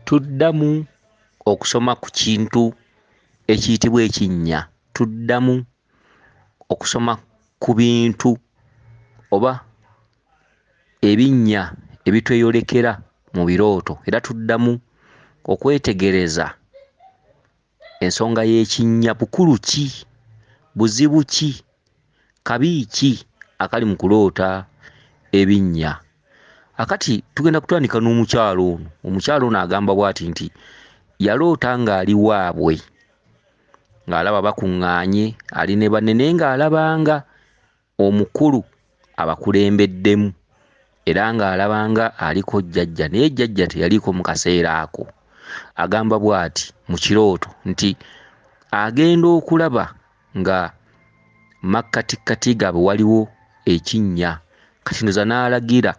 tuddamu okusoma ku kintu ekiyitibwa ekinnya, tuddamu okusoma ku bintu oba ebinnya ebitweyolekera mu birooto, era tuddamu okwetegereza ensonga y'ekinnya. Bukulu ki, buzibu ki, kabi ki akali mu kuloota ebinnya. Akati tugenda kutandika n'omukyala ono. Omukyala ono agamba bw'ati nti yaloota ng'ali waabwe, ng'alaba bakuŋŋaanye, ali ne banne naye ng'alabanga omukulu abakulembeddemu, era ng'alabanga aliko jjajja, naye jjajja teyaliiko mu kaseera ako. Agamba bw'ati mu kirooto nti agenda okulaba nga makkatikkati gaabwe waliwo ekinnya, kati ndowooza n'alagira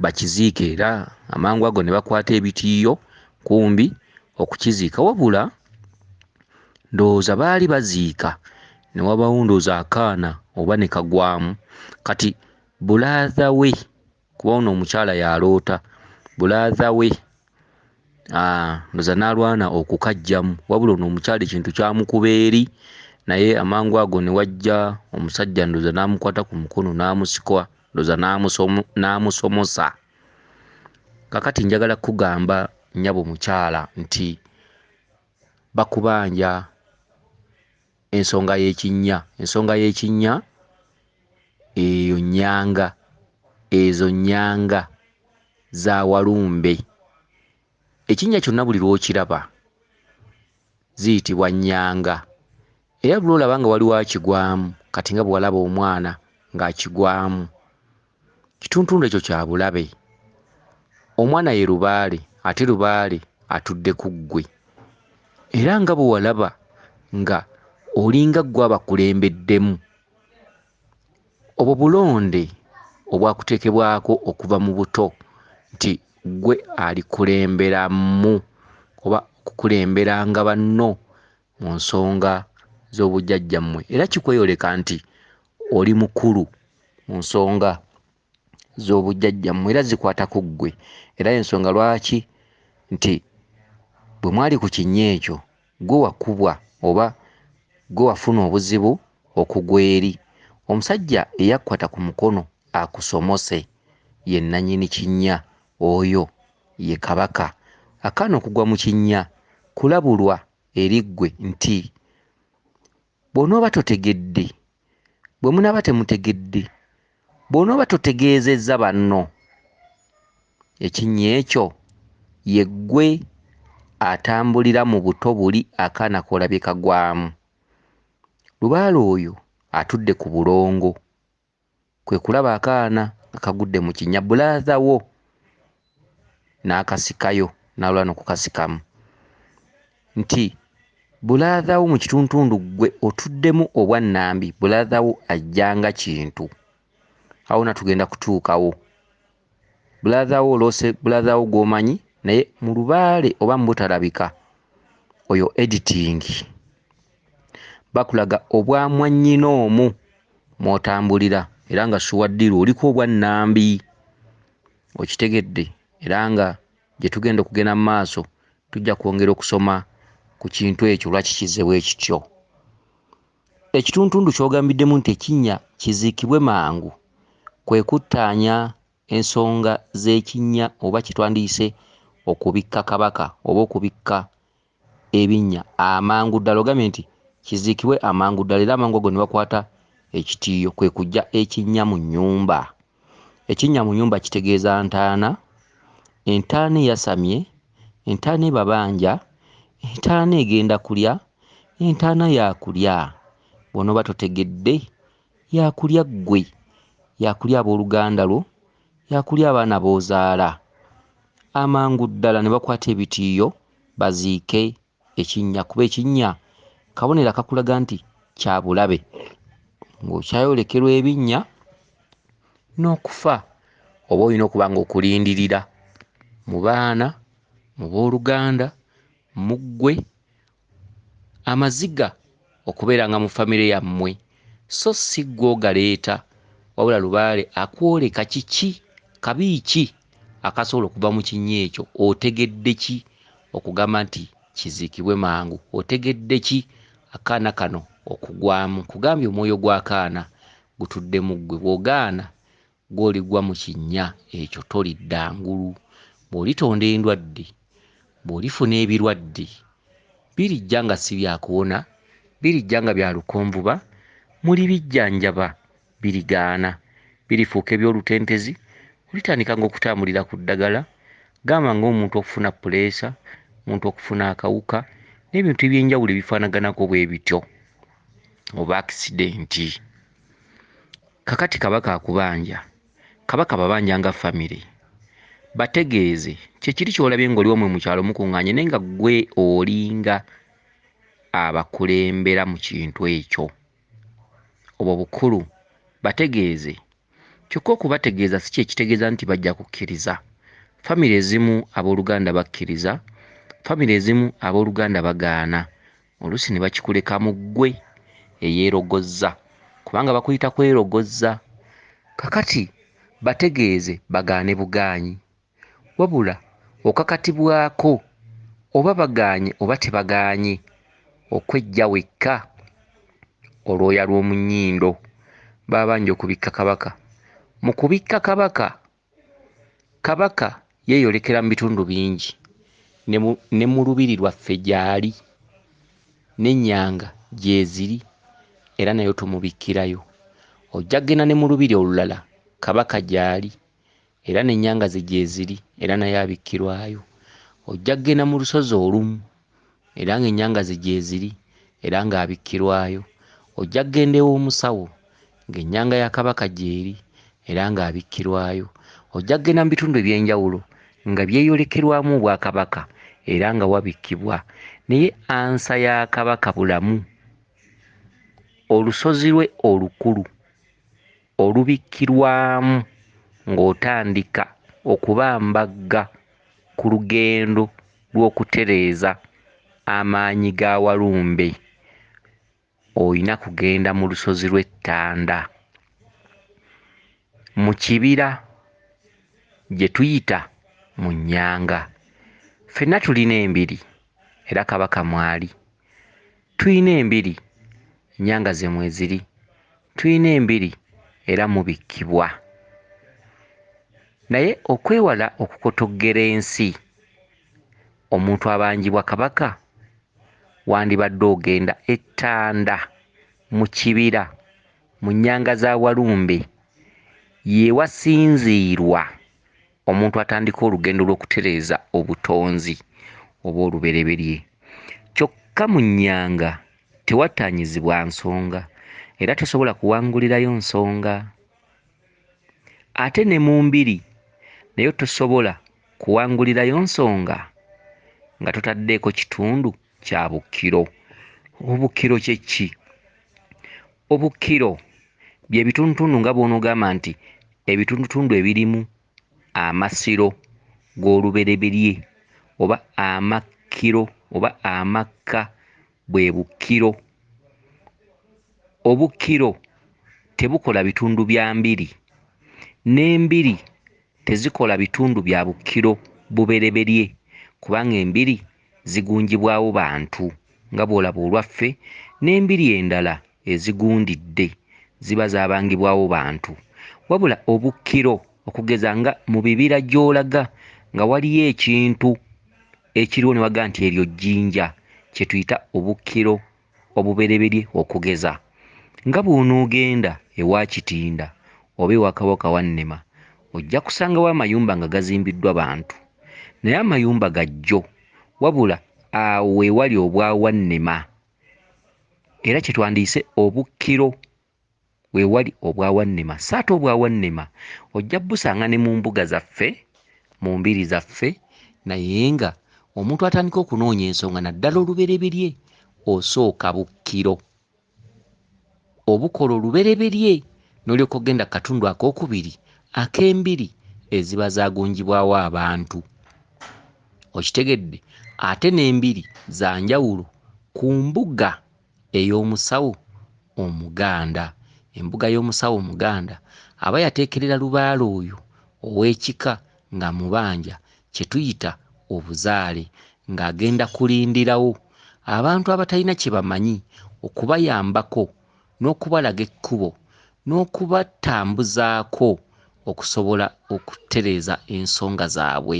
bakiziike, era amangu ago ne bakwata ebitiiyo kumbi okukiziika, wabula ndowooza baali baziika ne wabaawo ndowooza akaana oba ne kagwamu. Kati bulaaza we, kuba ono omukyala yaloota, bulaaza we ndowooza n'alwana okukaggyamu, wabula ono omukyala ekintu kyamukuba eri, naye amangu ago ne wajja omusajja ndowooza n'amukwata ku mukono n'amusika, ndowooza n'amusomosa. Kakati njagala kugamba nnyabo mukyala nti bakubanja ensonga y'ekinnya. Ensonga y'ekinnya eyo nnyanga, ezo nnyanga za walumbe. Ekinnya kyonna buli lw'okiraba ziyitibwa nnyanga, era buli lw'olaba nga waliwo akigwamu, kati nga bwe walaba omwana ng'akigwamu, kituntundu ekyo kya bulabe. Omwana ye lubaale, ate lubaale atudde ku ggwe, era nga bwe walaba nga olinga ggwe abakulembeddemu, obwo bulonde obwakuteekebwako okuva mu buto nti ggwe alikulemberamu oba okukulemberanga banno mu nsonga z'obujjajjammwe, era kikweyoleka nti oli mukulu mu nsonga z'obujjajjammwe era zikwata ku ggwe. Era ensonga lwaki nti bwe mwali ku kinnya ekyo ggwe wakubwa oba ggwe wafuna obuzibu okugwa eri. Omusajja eyakkwata ku mukono akusomose ye nannyini kinnya, oyo ye kabaka. Akaana okugwa mu kinnya kulabulwa eri ggwe nti bw'onooba totegedde, bwe munaaba temutegedde, bw'onooba totegeezezza banno, ekinnya ekyo ye ggwe atambulira mu buto buli akaana koolabye kagwamu. Lubaale oyo atudde ku bulongo, kwe kulaba akaana nga kagudde mu kinnya, bulaaza wo n'akasikayo, n'alwana okukasikamu, nti bulaaza wo mu kituntundu ggwe otuddemu obwannambi, bulaaza wo ajjanga kintu. Awo na tugenda kutuukawo. Bulaaza wo oloose bulaaza wo gw'omanyi, naye mu lubaale oba mu butalabika, oyo editing, bakulaga obwamwannyina omu mw'otambulira, era nga suwaddiru oliko obwannambi, okitegedde. Era nga gye tugenda okugenda mu maaso tujja kwongera okusoma ku kintu ekyo lwaki kizze bwe kityo. Ekituntundu ky'ogambiddemu nti ekinnya kiziikibwe mangu kwe kuttaanya ensonga z'ekinnya, oba kitwandiyise okubikka kabaka oba okubikka ebinnya amangu ddala. Ogambye nti kiziikibwe amangu ddala, era amangu ago ne bakwata ekitiiyo, kwe kujja ekinnya mu nnyumba. Ekinnya mu nnyumba kitegeeza ntaana, entaana eyasamye, entaana ebabanja, entaana egenda kulya, entaana yakulya. Bw'onooba totegedde, yakulya ggwe, yakulya abooluganda lwo, yakulya abaana b'ozaala. Amangu ddala ne bakwata ebitiiyo baziike ekinnya, kuba ekinnya kabonero akakulaga nti kya bulabe. Ng'okyayolekerwa ebinnya n'okufa, oba olina okuba nga okulindirira mu baana, mu booluganda, mu ggwe, amaziga okubeera nga mu famire yammwe, so si ggwe ogaleeta, wabula lubaale akwoleka kiki, kabi ki akasobola okuva mu kinnya ekyo otegedde ki okugamba nti kiziikibwe mangu? Otegedde ki akaana kano okugwamu? Kugambye omwoyo gw'akaana gutudde mu ggwe. Bw'ogaana gw'oligwa mu kinnya ekyo tolidda ngulu. Bw'olitonda endwadde, bw'olifuna ebirwadde, birijja nga si byakuwona, birijja nga bya lukonvuba, muli bijjanjaba birigaana, birifuuka eby'olutentezi, olitandika ng'okutambulira ku ddagala, gamba ng'omuntu okufuna puleesa, omuntu okufuna akawuka, n'ebintu eby'enjawulo ebifaanaganako bwe bityo, oba akisidenti. Kakati Kabaka akubanja, Kabaka babanja nga famire, bategeeze kyekiri ky'olabye ng'oli omwe mu kyalo mukuŋŋaanye naye nga ggwe olinga abakulembera mu kintu ekyo. Obwo bukulu bategeeze. Kyokka okubategeeza si kyekitegeeza nti bajja kukkiriza. Famire ezimu abooluganda bakkiriza, famire ezimu abooluganda bagaana, oluusi ne bakikuleka mu ggwe eyeerogozza, kubanga bakuyita kwerogozza. Kakati bategeeze bagaane bugaanyi, wabula okakatibwako oba bagaanye oba tebagaanye, okwejja wekka olwoya lw'omu nnyindo. Babanja okubikka Kabaka. Mu kubikka Kabaka, Kabaka yeeyolekera mu bitundu bingi, ne mu lubiri lwaffe gy'ali, n'ennyanga gyeziri, era nayo tumubikkirayo. Ojja kgenda ne mu lubiri olulala Kabaka gy'ali, era n'ennyanga ze gyeziri, era naye abikkirwayo. Ojja kgenda mu lusozi olumu, era ng'ennyanga ze gyeziri, era ng'abikkirwayo. Ojja kgenda ew'omusawo, ng'ennyanga ya Kabaka gy'eri, era ng'abikkirwayo. Ojja kgenda mu bitundu eby'enjawulo nga byeyolekerwamu Obwakabaka, era nga wabikkibwa. Naye ansa ya Kabaka bulamu, olusozi lwe olukulu olubikkirwamu ng'otandika okubambagga ku lugendo lw'okutereeza amaanyi ga Walumbe, oyina kugenda mu lusozi lw'e Ttanda, mu kibira gye tuyita mu nnyanga. Ffenna tulina embiri, era Kabaka mwali. Tuyina embiri, nnyanga ze mweziri. Tuyina embiri, era mubikkibwa. Naye okwewala okukotoggera ensi, omuntu abanjibwa Kabaka, wandibadde ogenda e Ttanda mu kibira mu nnyanga za Walumbe, ye wasinziirwa omuntu atandika olugendo lw'okutereeza obutonzi oba olubereberye. Kyokka mu nnyanga tewattaanyizibwa nsonga, era tosobola kuwangulirayo nsonga. Ate ne mu mbiri naye tosobola kuwangulirayo nsonga nga totaddeeko kitundu kya bukkiro. Obukkiro kye ki? Obukkiro bye bitundutundu nga bw'onoogamba nti ebitundutundu ebirimu amasiro g'olubereberye oba amakkiro oba amakka, bwe bukkiro. Obukkiro tebukola bitundu bya mbiri, n'embiri tezikola bitundu bya bukkiro bubereberye, kubanga embiri zigunjibwawo bantu nga bw'olaba olwaffe, n'embiri endala ezigundidde ziba zaabangibwawo bantu. Wabula obukkiro okugeza nga mu bibira gy'olaga nga waliyo ekintu ekiriwo ne waga nti eryo jjinja, kye tuyita obukkiro obubereberye. Okugeza nga bw'onoogenda ewa Kitinda oba ewa Kabaka Wannema, ojja kusangawo amayumba nga gazimbiddwa bantu, naye amayumba gajjo, wabula awo we wali obwa Wannema, era kye twandiyise obukkiro we wali obwa Wannema. So ate obwa Wannema ojja busanga ne mu mbuga zaffe, mu mbiri zaffe, naye nga omuntu atandika okunoonya ensonga naddala olubereberye, osooka bukkiro obukola olubereberye, n'olyoka ogenda katundu akookubiri ak'embiri eziba zaagunjibwawo abantu. Okitegedde? Ate n'embiri za njawulo ku mbuga ey'omusawo Omuganda. Embuga y'omusawo Omuganda aba yateekerera lubaale oyo ow'ekika nga mubanja kye tuyita obuzaale ng'agenda kulindirawo abantu abatalina kye bamanyi okubayambako n'okubalaga ekkubo n'okubatambuzaako okusobola okutereeza ensonga zaabwe.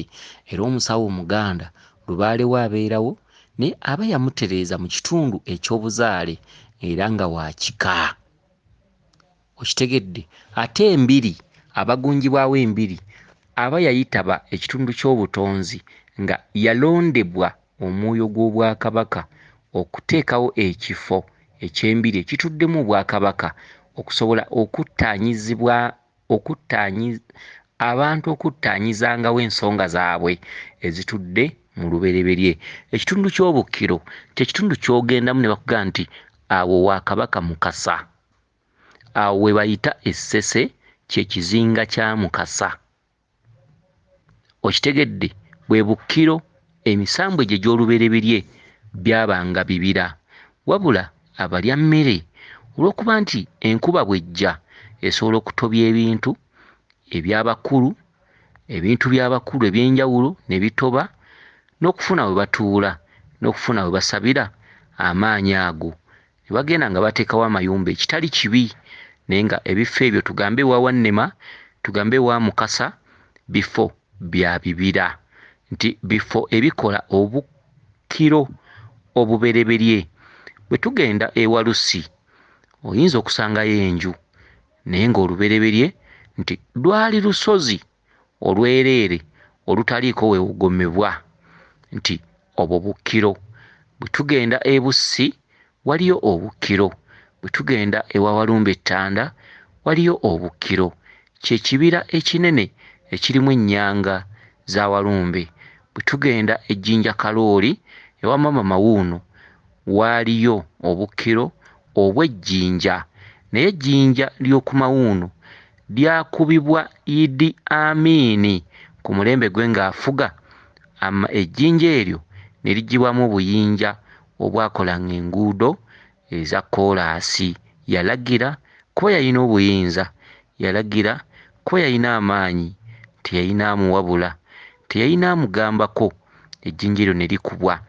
Era omusawo Omuganda lubaale we abeerawo naye aba yamutereeza mu kitundu eky'obuzaale era nga wa kika. Okitegedde? Ate embiri abagunjibwawo embiri aba yayitaba ekitundu ky'obutonzi nga yalondebwa omwoyo gw'Obwakabaka okuteekawo ekifo eky'embiri ekituddemu Obwakabaka okusobola abantu okuttaanyizangawo ensonga zaabwe ezitudde mu lubereberye. Ekitundu ky'Obukkiro kyekitundu ky'ogendamu ne bakugamba nti awo wa Kabaka Mukasa. Awo we bayita Essese kye kizinga kya Mukasa. Okitegedde? Bwe Bukkiro emisambwe gye gy'olubereberye byabanga bibira. Wabula abalya mmere olw'okuba nti enkuba bw'ejja esobola okutobya ebintu eby'abakulu, ebintu by'abakulu eby'enjawulo ne bitoba n'okufuna we batuula n'okufuna we basabira amaanyi ago. Ne bagenda nga bateekawo amayumba ekitali kibi naye nga ebifo ebyo tugambe ewa Wannema, tugambe ewa Mukasa, bifo bya bibira. Nti bifo ebikola Obukkiro obubereberye. Bwe tugenda ewa Lusi oyinza okusangayo enju naye ng'olubereberye nti lwali lusozi olwereere olutaliiko weewugomebwa nti obwo Bukkiro. Bwe tugenda e Bussi waliyo Obukkiro. Bwe tugenda ewa Walumbe Ttanda waliyo Obukkiro. Kye kibira ekinene ekirimu ennyanga za Walumbe. Bwe tugenda e Jjinja Kalooli ewa Maama Mawuuno waaliyo Obukkiro obw'Ejjinja. Naye ejjinja ly'oku Mawuuno lyakubibwa Idi Amini ku mulembe gwe ng'afuga. Ejjinja eryo ne liggyibwamu obuyinja obwakolanga enguudo eza koolaasi. Yalagira kuba yalina obuyinza, yalagira kuba yalina amaanyi, teyayinaamu wabula teyayinaamugambako. Ejjinja eryo ne likubwa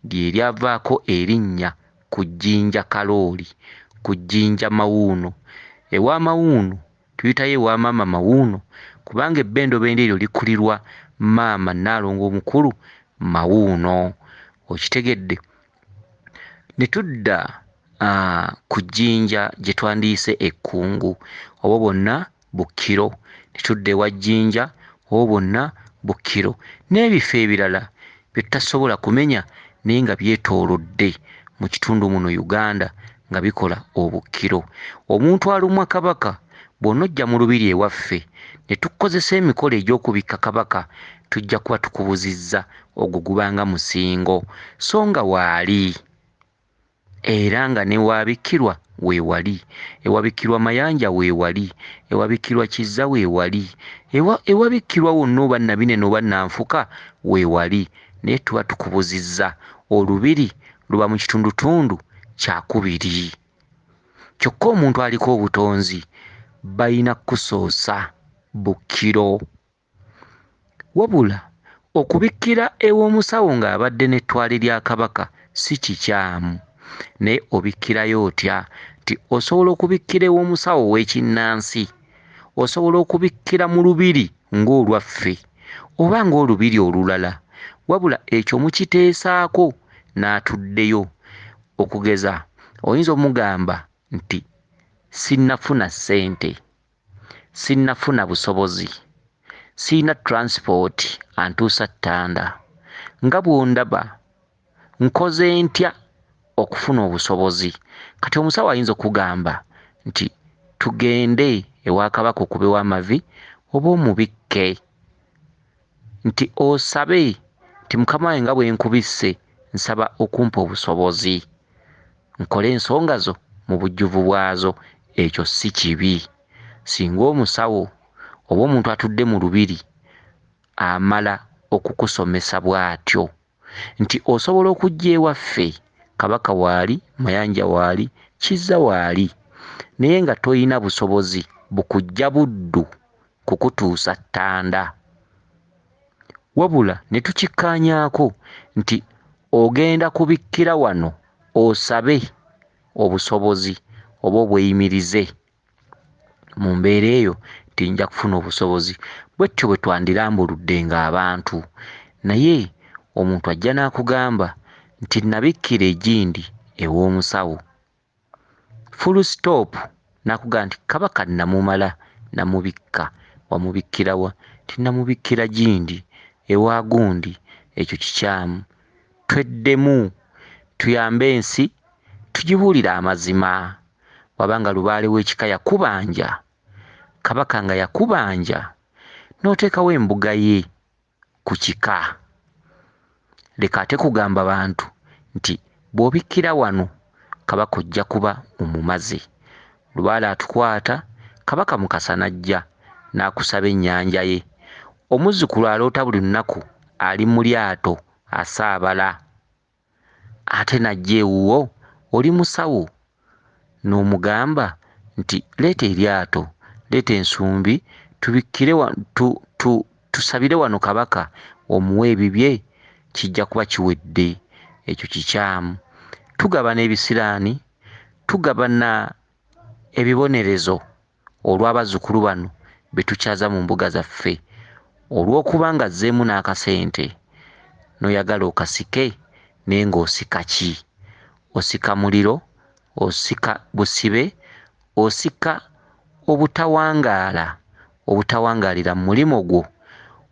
lye lyavaako erinnya ku Jjinja Kalooli, ku Jjinja Mawuuno. Ewa Mawuuno tuyitayo ewa Maama Mawuuno kubanga ebbendobendo eryo likulirwa Maama Nnaalongo omukulu Mawuuno. Okitegedde? Ne tudda ku Jjinja gye twandiyise Ekkungu, obwo bwonna Bukkiro. Ne tudda ewa Jjinja, obwo bwonna Bukkiro. N'ebifo ebirala bye tutasobola kumenya naye nga byetoolodde mu kitundu muno Uganda nga bikola Obukkiro. Omuntu alumwa Kabaka bw'onojja mu lubiri ewaffe ne tukozesa emikolo egy'okubikka Kabaka tujja kuba tukubuzizza ogwo gubanga musingo so nga waali era nga ne waabikkirwa weewali, ewabikkirwa Mayanja weewali, ewabikkirwa Kizza weewali, ewabikkirwa wonna oba Nabinene oba Nanfuka weewali. Naye tuba tukubuzizza olubiri luba mu kitundutundu kyakubiri. Kyokka omuntu aliko obutonzi balina kusoosa Bukkiro. Wabula okubikkira ew'omusawo ng'abadde n'ettwale lya Kabaka si kikyamu. Naye obikkirayo otya? Nti osobola okubikkira ew'omusawo ow'ekinnansi, osobola okubikkira mu lubiri ng'olwaffe oba ng'olubiri olulala, wabula ekyo mukiteesaako n'atuddeyo. Okugeza oyinza omugamba nti sinnafuna ssente, sinnafuna busobozi, sirina transport antuusa Ttanda, nga bw'ondaba nkoze ntya okufuna obusobozi? Kati omusawo ayinza okugamba nti tugende ewa Kabaka okubewa amavi oba omubikke, nti osabe nti Mukama wange nga bwe nkubisse nsaba okumpa obusobozi nkole ensonga zo mu bujjuvu bwazo. Ekyo si kibi singa omusawo oba omuntu atudde mu lubiri amala okukusomesa bw'atyo nti osobola okujja ewaffe Kabaka waali, Mayanja waali, Kizza waali, naye nga toyina busobozi bukujja buddu kukutuusa Ttanda. wabula ne tukikkaanyaako nti ogenda kubikkira wano osabe obusobozi oba obweyimirize mu mbeera eyo tinja kufuna obusobozi. Bwetyo bwe twandirambuluddenga abantu, naye omuntu ajja n'akugamba nti nabikkira egindi ew'omusawo, full stop, n'akugamba nti Kabaka namumala namubikka. Wamubikkira wa? Tinnamubikkira gindi ewa gundi. Ekyo kikyamu. Tweddemu tuyambe ensi, tugibuulire amazima. Wabanga lubaale w'ekika yakubanja, Kabaka nga yakubanja, n'oteekawo embuga ye ku kika. Leka ate kugamba bantu nti bw'obikkira wano Kabaka ojja kuba omumaze. Lubaale atukwata, Kabaka Mukasa n'ajja n'akusaba ennyanja ye. Omuzzukulu aloota buli lunaku ali mu lyato asaabala, ate n'ajja ewuwo oli musawo n'omugamba nti leeta eryato, leeta ensumbi, tubikkire tusabire wano Kabaka omuwe ebibye, kijja kuba kiwedde. Ekyo kikyamu. Tugabana ebisiraani, tugabana ebibonerezo olw'abazzukulu bano be tukyaza mu mbuga zaffe, olw'okuba nga azzeemu n'akasente. N'oyagala okasike naye ng'osika ki? Osika muliro, osika busibe, osika obutawangaala, obutawangaalira mu mulimo gwo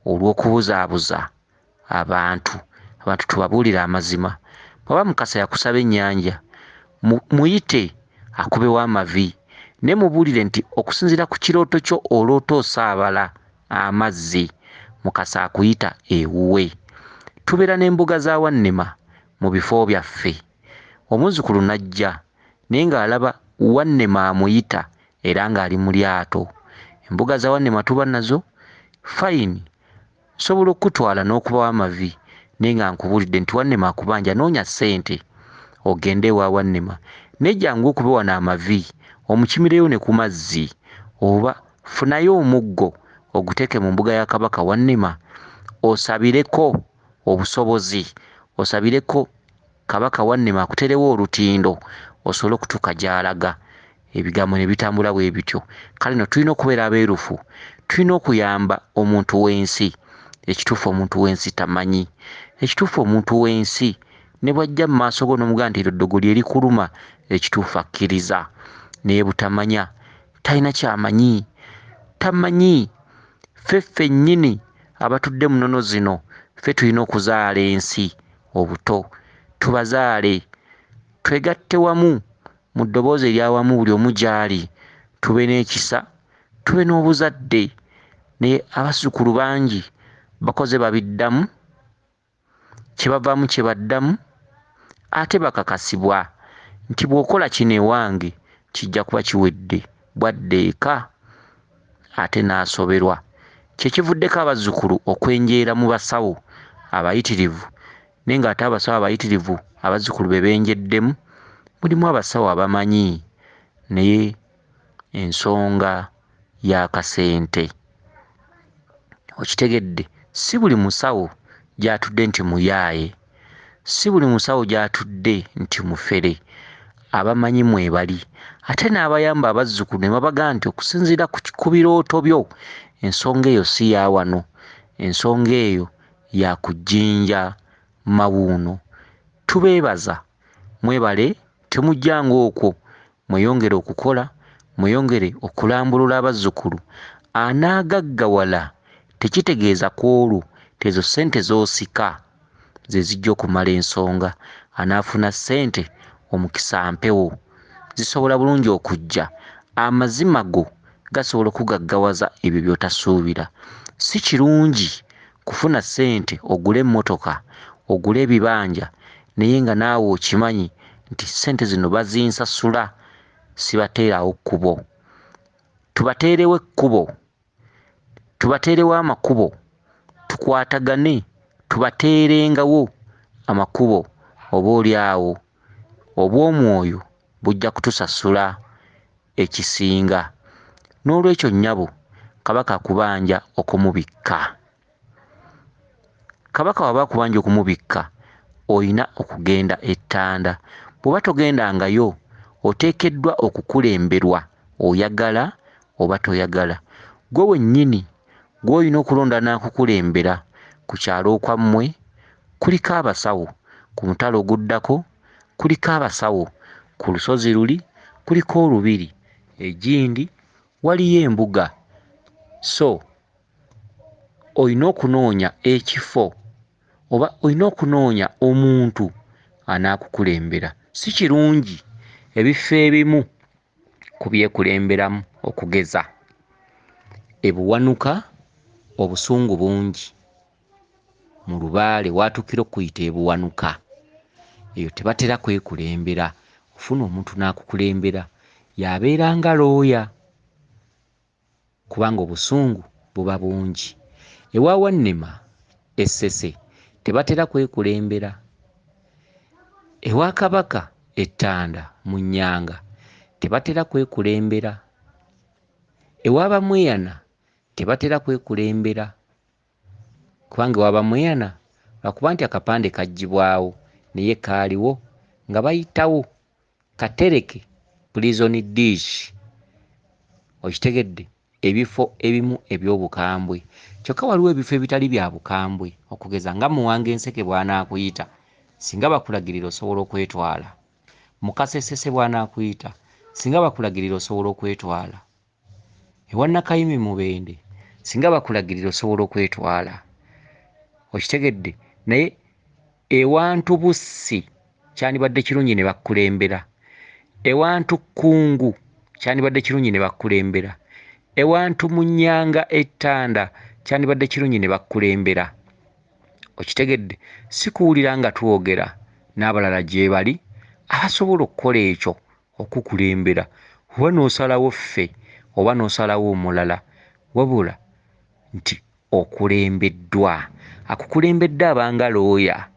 olw'okubuzaabuza abantu. Abantu tubabuulire amazima. Bw'aba Mukasa yakusaba ennyanja, muyite akubewo amavi, ne mubuulire nti okusinziira ku kirooto kyo oloota osaabala amazzi, Mukasa akuyita ewuwe. Tubeera n'embuga za Wannema mu bifo byaffe. Omuzzukulu n'ajja naye ng'alaba Wannema amuyita era ng'ali mu lyato. Embuga za Wannema tuba nazo, fayini, nsobola okutwala n'okubawo amavi, naye nga nkubuulidde nti Wannema akubanja, noonya ssente ogende ewa Wannema. Naye jangu okube wano amavi, omukimireyo ne ku mazzi, oba funayo omuggo oguteeke mu mbuga ya Kabaka Wannema, osabireko obusobozi, osabireko Kabaka Wannema akuterewo olutindo osobole okutuuka gy'alaga. Ebigambo ne bitambula bwe bityo. Kale no tulina okubeera abeerufu, tulina okuyamba omuntu w'ensi. Ekituufu omuntu w'ensi tamanyi. Ekituufu omuntu w'ensi ne bw'ajja mu maaso go n'omugamba nti eddoggo lye likuluma, ekituufu akkiriza. Naye butamanya talina kyamanyi, tamanyi. Ffe ffennyini abatudde mu nnono zino, ffe tulina okuzaala ensi obuto, tubazaale, twegatte wamu mu ddoboozi eryawamu buli omu gy'ali, tube n'ekisa, tube n'obuzadde. Naye abazzukulu bangi bakoze babiddamu, kye bavaamu kye baddamu, ate bakakasibwa nti bw'okola kino ewange kijja kuba kiwedde, bwadda eka ate n'asoberwa. Kye kivuddeko abazzukulu okwenjeera mu basawo abayitirivu, naye ng'ate abasawo abayitirivu abazzukulu be benjeddemu, mulimu abasawo abamanyi, naye ensonga y'akasente. Okitegedde? Si buli musawo gy'atudde nti muyaaye, si buli musawo gy'atudde nti mufere. Abamanyi mwebali, ate n'abayamba abazzukulu ne babagaa nti okusinziira ku birooto byo, ensonga eyo si ya wano, ensonga eyo ya ku Jjinja Mawuuno. Tubeebaza, mwebale, temujjanga okwo, mweyongere okukola, mweyongere okulambulula abazzukulu. Anaagaggawala tekitegeeza ku olwo tezo ssente z'osika ze zijja okumala ensonga. Anaafuna ssente, omukisa mpewo, zisobola bulungi okujja. Amazima go gasobola okugaggawaza ebyo by'otasuubira. Si kirungi kufuna ssente ogule emmotoka, ogule ebibanja, naye nga naawe okimanyi nti ssente zino bazinsasula, sibateerawo kkubo. Tubateerewo ekkubo, tubateerewo amakubo, tukwatagane, tubateerengawo amakubo. Oba oli awo obw'omwoyo bujja kutusasula ekisinga. N'olwekyo nnyabo, Kabaka akubanja okumubikka. kabaka waba akubanja okumubikka oyina okugenda ettanda. Bw'oba togendangayo oteekeddwa okukulemberwa, oyagala oba toyagala. Gwe wennyini gw'olina okulonda n'akukulembera. Ku kyalo okwammwe kuliko abasawo, ku mutala oguddako kuliko abasawo, ku lusozi luli kuliko olubiri, egindi waliyo embuga. So olina okunoonya ekifo oba olina okunoonya omuntu anaakukulembera. Si kirungi ebifo ebimu kubyekulemberamu, okugeza ebuwanuka obusungu bungi. Mu Lubaale watukira okuyita ebuwanuka, eyo tebatera kwekulembera. Ofuna omuntu n'akukulembera y'abeera nga looya, kubanga obusungu buba bungi. Ewa Wannema Essese tebatera kwekulembera. Ewa Kabaka Ettanda mu Nnyanga tebatera kwekulembera. Ewa Bamweyana tebatera kwekulembera, kubanga ewa Bamweyana lwakuba nti akapande kaggyibwawo naye kaaliwo nga bayitawo katereke prison dish. Okitegedde? Ebifo ebimu eby'obukambwe. Kyokka waliwo ebifo ebitali bya bukambwe, okugeza nga Muwanga Enseke bw'anaakuyita singa bakulagirira osobola okwetwala. Mu Kasesese bw'anaakuyita singa bakulagirira osobola okwetwala. Ewa Nakayimi Mubende singa bakulagirira osobola okwetwala. Okitegedde? Naye ewantu Bussi kyandibadde kirungi ne bakkulembera. Ewantu Kkungu kyandibadde kirungi ne bakkulembera. Ewantu mu Nnyanga Ettanda kyandibadde kirungi ne bakkulembera. Okitegedde? Si kuwulira nga twogera n'abalala gye bali abasobola okukola ekyo okukulembera, oba n'osalawo ffe oba n'osalawo omulala, wabula nti okulembeddwa. Akukulembedde abanga looya.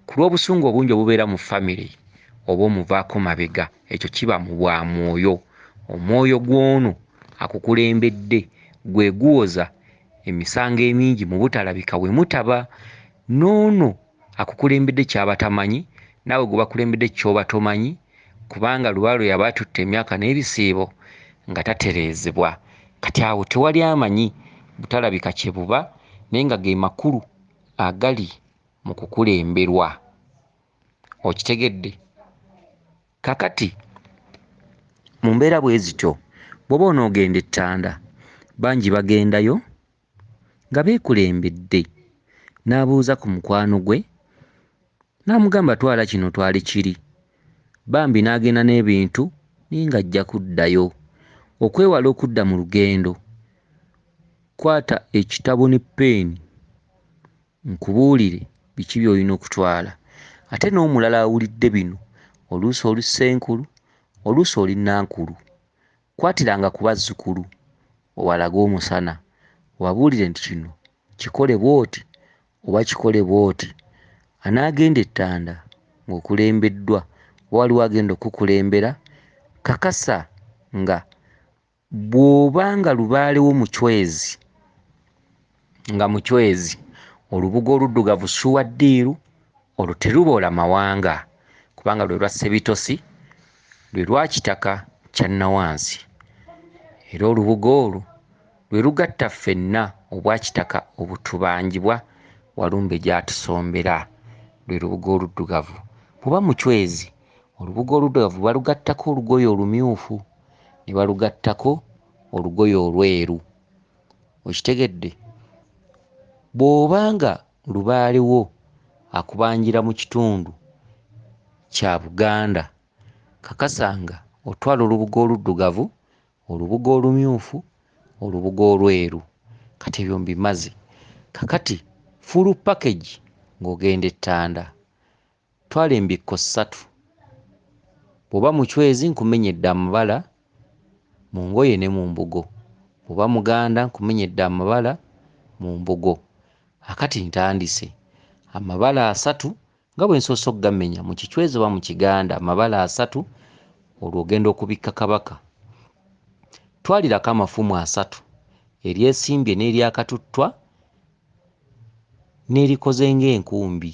Ku lw'obusungu obungi obubeera mu famire oba omuvaako mabega, ekyo kiba mu bwa mwoyo. Omwoyo gw'ono akukulembedde gwe guwoza emisango emingi mu butalabika we mutaba. N'ono akukulembedde kyaba tamanyi, naawe gwe bakulembedde ky'oba tomanyi, kubanga Lubaale yaba atutte emyaka n'ebisiibo nga tatereezebwa. Kati awo tewali amanyi butalabika kye buba, naye nga ge makulu agali mu kukulemberwa. Okitegedde? Kakati mu mbeera bwe zityo bw'oba onoogenda ettanda, bangi bagendayo nga beekulembedde. N'abuuza ku mukwano gwe n'amugamba twala kino twali kiri. Bambi n'agenda n'ebintu naye ng'ajja kuddayo. Okwewala okudda mu lugendo, kwata ekitabo ne peeni nkubuulire biki by'olina okutwala. Ate n'omulala awulidde bino, oluusi oli ssenkulu, oluusi oli nankulu, kwatiranga ku bazzukulu owalage omusana, wabuulire nti kino kikole bw'oti oba kikole bw'oti. Anaagenda ettanda ng'okulembeddwa, waliwo agenda okukulembera. Kakasa nga bw'oba nga Lubaalewo mucwezi, nga mucwezi, olubugo oluddugavu Suwaddiiru olwo teruboola mawanga, kubanga lwe lwa Ssebitosi, lwe lwa kitaka kya Nawansi. Era olubugo olwo lwe lugatta ffenna obwa kitaka obutubangibwa Walumbe gy'atusombera, lwe lubugo oluddugavu. Bw'oba mucwezi, olubugo oluddugavu balugattako olugoye olumyufu ne balugattako olugoye olweru. Okitegedde? Bw'obanga Lubaalewo akubanjira mu kitundu kya Buganda, kakasanga otwala olubugo oluddugavu, olubugo olumyufu, olubugo olweru. Kati ebyo mbimaze. Kakati full package ng'ogenda ettanda. Twala embikko 3. Bw'oba mucwezi nkumenyedde amabala mu ngoye ne mu mbugo. Bw'oba Muganda nkumenyedde amabala mu mbugo. Akati ntandise amabala 3 nga bwe nsoose okugamenya mu Kicwezi oba mu Kiganda, amabala 3. Olwo ogenda okubikka kabaka. Twalirako amafumu 3, eryesimbye n'eryakatuttwa n'erikoze ng'enkumbi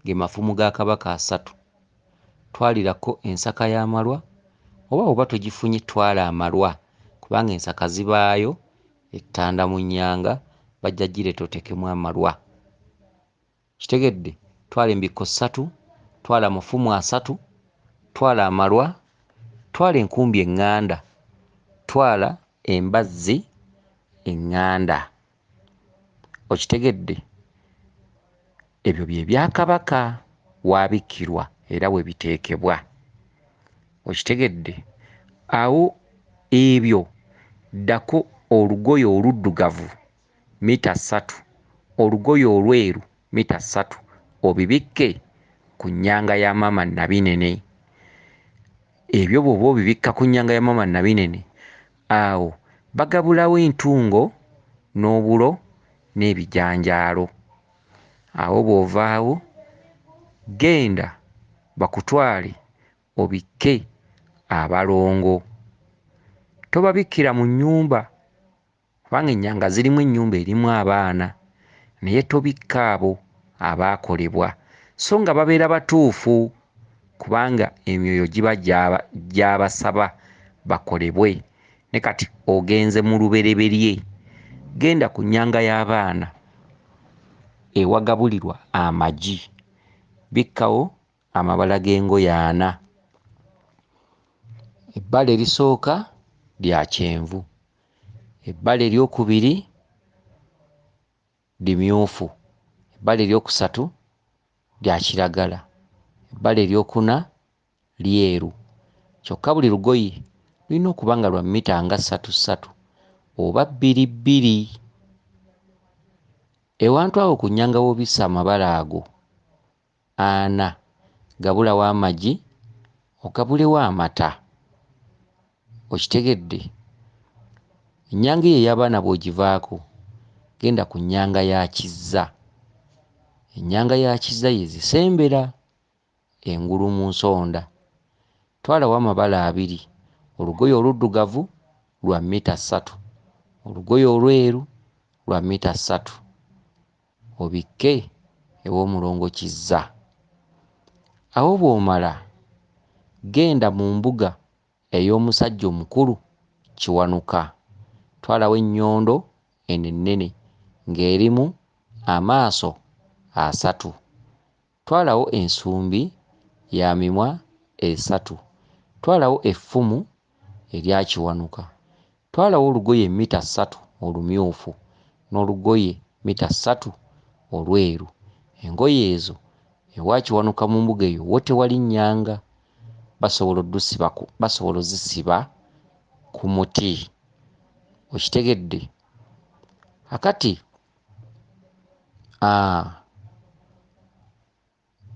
ge mafumu ga Kabaka 3. Twalirako ensaka y'amalwa, oba togifunye twala amalwa kubanga ensaka zibaayo ettanda mu nnyanga bajja gireeta oteekemu amalwa. Kitegedde? Twala embikko 3, twala amafumu 3, twala amalwa, twala enkumbi eŋŋanda, twala embazzi eŋŋanda. Okitegedde? Ebyo bye bya Kabaka w'abikkirwa era we biteekebwa. Okitegedde? Awo ebyo ddako olugoye oluddugavu mita 3, olugoye olweru mita 3, obibikke ku nnyanga ya Maama Nabinene. Ebyo bw'oba obibikka ku nnyanga ya Maama Nabinene, awo bagabulawo entungo n'obulo n'ebijanjaalo. Awo bw'ovaawo genda bakutwale obikke abalongo. Tobabikkira mu nnyumba kubanga ennyanga zirimu ennyumba erimu abaana, naye tobikka abo abaakolebwa so nga babeera batuufu kubanga emyoyo giba gy'abasaba bakolebwe. Ne kati ogenze mu lubereberye, genda ku nnyanga y'abaana ewagabulirwa amagi, bikkawo amabala g'engoye 4. Ebbala erisooka lya kyenvu, ebbala eryokubiri limyufu, ebbala eryokusatu lya kiragala, ebbala eryokuna lyeru. Kyokka buli lugoye lulina okuba nga lwa mita nga 3-3 oba 2-2. Ewantu awo ku nnyanga w'obisse amabala ago 4, gabulawo amagi ogabulewo amata. Okitegedde? Ennyanga eyo ey'abaana bw'ogivaako genda ku nnyanga ya Kizza. Ennyanga ya Kizza yezisembera engulu mu nsonda. Twalawo amabala 2, olugoye oluddugavu lwa mita 3, olugoye olweru lwa mita 3, obikke ew'omulongo Kizza. Awo bw'omala genda mu mbuga ey'omusajja omukulu Kiwanuka. Twalawo ennyondo eno ennene ng'erimu amaaso 3, twalawo ensumbi ya mimwa 3, twalawo effumu erya Kiwanuka, twalawo olugoye mita 3 olumyufu n'olugoye mita 3 olweru. Engoye ezo ewa Kiwanuka mu mbuga eyo wo tewali nnyanga, basobola ozisiba ku muti. Okitegedde? Akati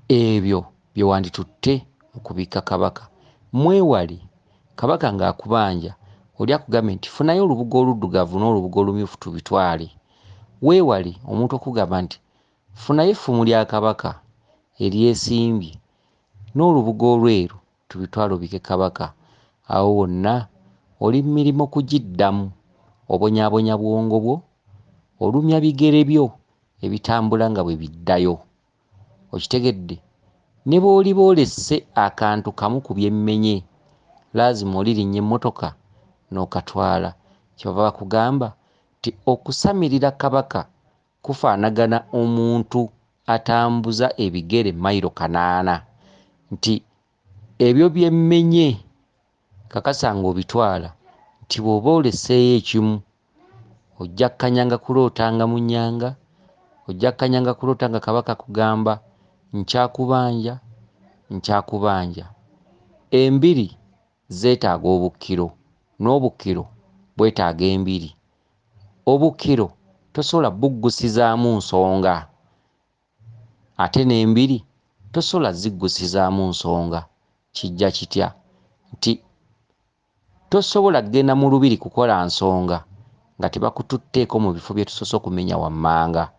ebyo bye wanditutte mu kubikka Kabaka. Mwewale Kabaka ng'akubanja oli akugambye nti funayo olubugo oluddugavu n'olubugo olumyufu tubitwale. Weewale omuntu okugamba nti funayo effumu lya Kabaka eryesimbye n'olubugo olweru tubitwale obike Kabaka. Awo wonna oli mu mirimu kugiddamu, obonyaabonya bwongo bwo, olumya bigere byo ebitambula nga bwe biddayo. Okitegedde? Ne bw'oliba olesse akantu kamu ku byemmenye, laazima olirinnya emmotoka n'okatwala. Kyebava bakugamba nti okusamirira Kabaka kufaanagana omuntu atambuza ebigere mayiro 8, nti ebyo byemmenye kakasa ng'obitwala nti bw'oba olesseeyo ekimu ojja kkanyanga kulootanga mu nnyanga, ojja kkanyanga kulootanga Kabaka kugamba nkyakubanja, nkyakubanja. Embiri zeetaaga obukkiro, n'obukkiro bwetaaga embiri. Obukkiro tosobola buggusizaamu nsonga, ate n'embiri tosobola ziggusizaamu nsonga. Kijja kitya? Nti tosobola kgenda mu lubiri kukola nsonga nga tebakututteeko mu bifo bye tusoose okumenya wammanga,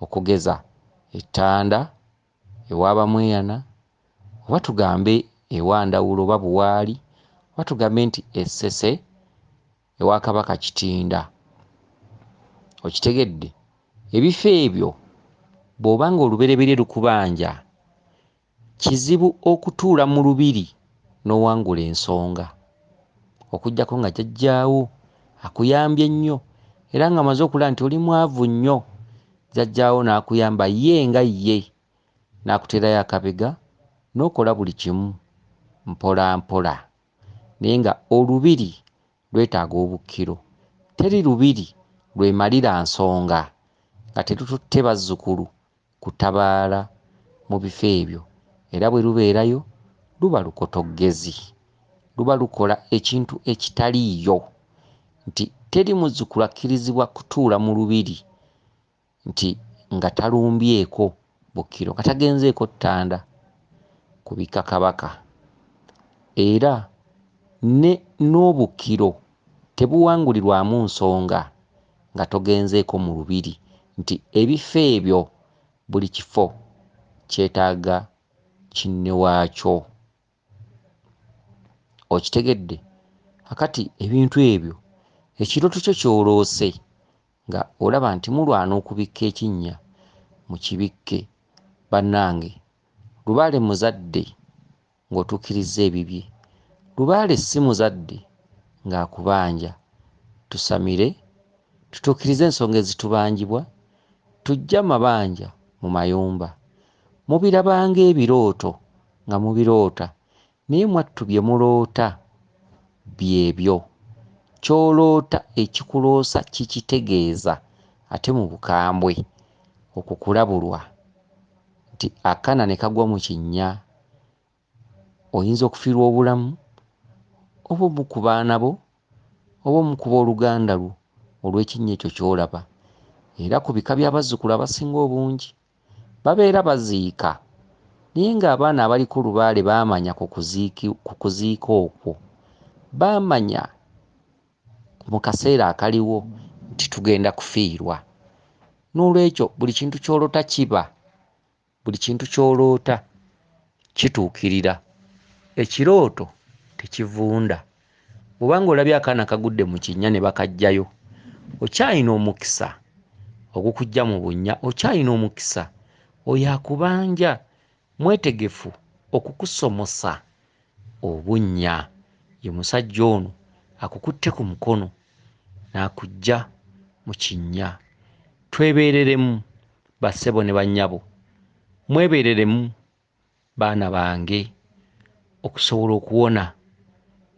okugeza ettanda ewa Bamweyana, oba tugambe ewa Ndawulo oba Buwaali, oba tugambe nti Essese ewa Kabaka Kitinda. Okitegedde? Ebifo ebyo bw'obanga olubereberye lukubanja kizibu okutuula mu lubiri n'owangula ensonga okuggyako nga jjajjaawo akuyambye nnyo era nga amaze okulaba nti oli mwavu nnyo, jjajjaawo n'akuyamba ye nga ye n'akuteerayo akabega n'okola buli kimu mpola mpola. Naye nga olubiri lwetaaga obukkiro, teri lubiri lwemalira nsonga nga terututte bazzukulu kutabaala mu bifo ebyo, era bwe lubeerayo luba lukotoggezi, luba lukola ekintu ekitaliiyo, nti teri muzzukulu akkirizibwa kutuula mu lubiri nti nga talumbyeko bukkiro, nga tagenzeeko ttanda kubika kabaka. Era n'obukkiro tebuwangulirwamu nsonga nga togenzeeko mu lubiri, nti ebifo ebyo buli kifo kyetaaga kinne waakyo. Okitegedde? Kakati ebintu ebyo ekirooto kyo ky'oloose nga olaba nti mulwana okubikka ekinnya mukibikke. Bannange, lubaale muzadde ng'otuukirizza ebibye, lubaale si muzadde ng'akubanja. Tusamire tutuukirize ensonga ezitubanjibwa, tujje amabanja mu mayumba. Mubirabanga ebirooto nga mubiroota, naye mwattu bye muloota byebyo. Ky'oloota ekikuloosa kikitegeeza ate mu bukambwe okukulabulwa nti akana ne kagwa mu kinnya. Oyinza okufiirwa obulamu oba omu ku baana bo oba omu ku booluganda lwo olw'ekinnya ekyo ky'olaba. Era ku bika by'abazzukulu abasinga obungi babeera baziika, naye ng'abaana abaliko lubaale baamanya ku kuziika okwo, baamanya mu kaseera akaliwo nti tugenda kufiirwa. N'olwekyo buli kintu ky'oloota kiba, buli kintu ky'oloota kituukirira. Ekirooto tekivunda. Bw'obanga olabye akaana kagudde mu kinnya ne bakaggyayo, okyayina omukisa ogukuggya mu bunnya, okyayina omukisa oyo akubanja mwetegefu okukusomosa obunnya. Ye musajja ono akukutte ku mukono n'akuggya mu kinnya. Twebeereremu bassebo ne bannyabo, mwebeereremu baana bange okusobola okuwona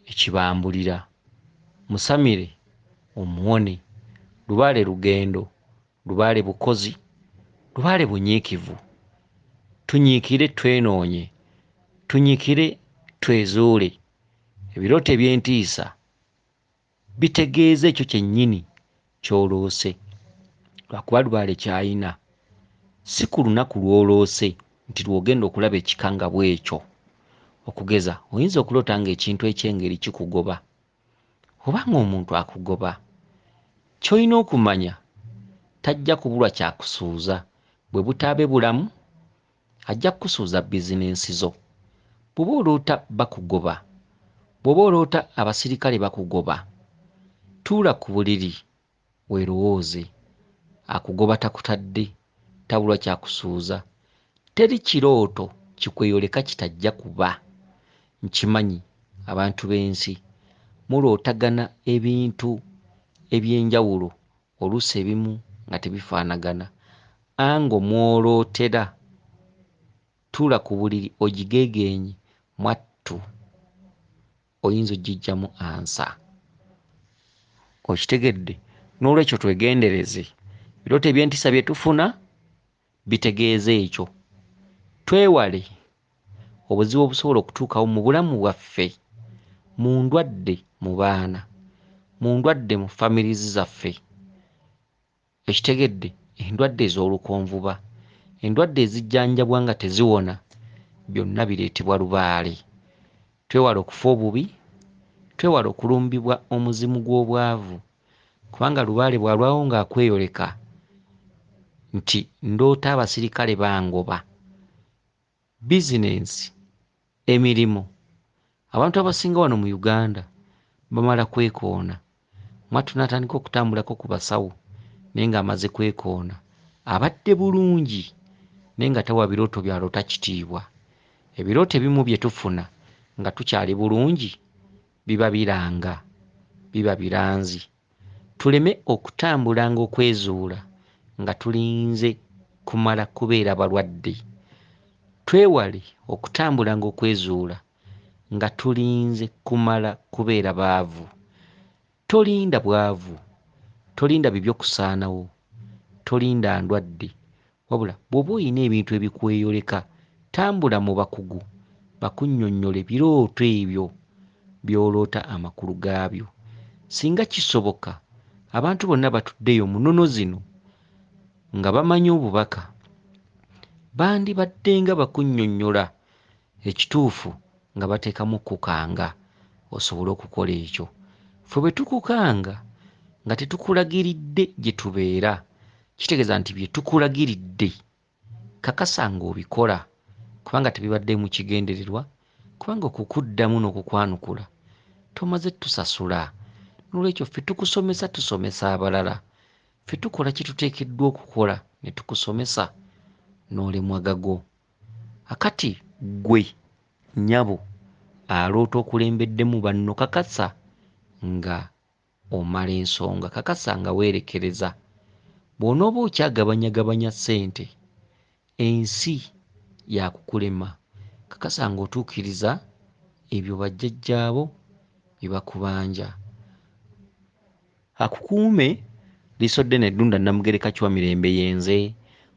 ekibambulira. Musamire omuwone. Lubaale lugendo, lubaale bukozi, lubaale bunyiikivu. Tunyiikire twenoonye, tunyiikire twezuule. Ebirooto eby'entiisa bitegeeza ekyo kyennyini ky'oloose, lwakuba lubaale ky'ayina. Si ku lunaku lw'oloose nti lw'ogenda okulaba ekikanga bw'ekyo. Okugeza, oyinza okuloota ng'ekintu eky'engeri kikugoba oba ng'omuntu akugoba. Ky'olina okumanya, tajja kubulwa kyakusuuza. Bwe butaabe bulamu, ajja kukusuuza bizinensi zo. Bw'oba oloota bakugoba, bw'oba oloota abasirikale bakugoba, tuula ku buliri weerowooze. Akugoba takutadde, tabulwa kyakusuuza. Teri kirooto kikweyoleka kitajja kuba. Nkimanyi abantu b'ensi mulootagana ebintu eby'enjawulo, oluusi ebimu nga tebifaanagana. Ango mw'olootera, tuula ku buliri ogigeegeenye, mwattu oyinza ogiggyamu ansa. Okitegedde? N'olwekyo twegendereze. Ebirooto eby'entiisa bye tufuna bitegeeza ekyo. Twewale obuzibu obusobola okutuukawo mu bulamu bwaffe, mu ndwadde mu baana, mu ndwadde mu famirizi zaffe. Ekitegedde? Endwadde ez'olukonvuba, endwadde ezijjanjabwa nga teziwona, byonna bireetebwa lubaale. Twewale okufa obubi, twewale okulumbibwa omuzimu gw'obwavu, kubanga lubaale bw'alwawo ng'akweyoleka nti ndoota abasirikale bangoba, bizinensi, emirimu. Abantu abasinga wano mu Uganda bamala kwekoona. Mwattu n'atandika okutambulako ku basawo naye ng'amaze kwekoona. Abadde bulungi naye nga tawa birooto byaloota kitiibwa. Ebirooto ebimu bye tufuna nga tukyali bulungi biba biranga, biba biranzi. Tuleme okutambulanga okwezuula nga tulinze kumala kubeera balwadde. Twewale okutambulanga okwezuula nga tulinze kumala kubeera baavu. Tolinda bwavu, tolinda bibyokusaanawo, tolinda ndwadde, wabula bw'oba oyina ebintu ebikweyoleka, tambula mu bakugu bakunnyonnyole birooto ebyo by'oloota amakulu gaabyo. Singa kisoboka abantu bonna batuddeyo mu nnono zino nga bamanyi obubaka, bandibadde nga bakunnyonnyola ekituufu nga bateekamu kukanga osobole okukola ekyo. Ffe bwe tukukanga nga tetukulagiridde gye tubeera, kitegeeza nti bye tukulagiridde kakasa ng'obikola, kubanga tebibadde mu kigendererwa, kubanga okukuddamu n'okukwanukula tomaze tusasula. N'olwekyo ffe tukusomesa, tusomesa abalala. Ffe tukola kye tuteekeddwa okukola ne tukusomesa n'olemwa gago. Akati ggwe nnyabo aloota okulembeddemu banno, kakasa nga omala ensonga, kakasa nga weerekereza. Bw'onooba okyagabanyagabanya ssente, ensi yakukulema. Kakasa ng'otuukiriza ebyo bajjajjaabo bye bakubanja. Akukuume Liiso Ddene Ddunda Namugereka Chwa Mirembe yenze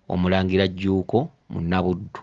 Omulangira Jjuuko mu Nnabuddu.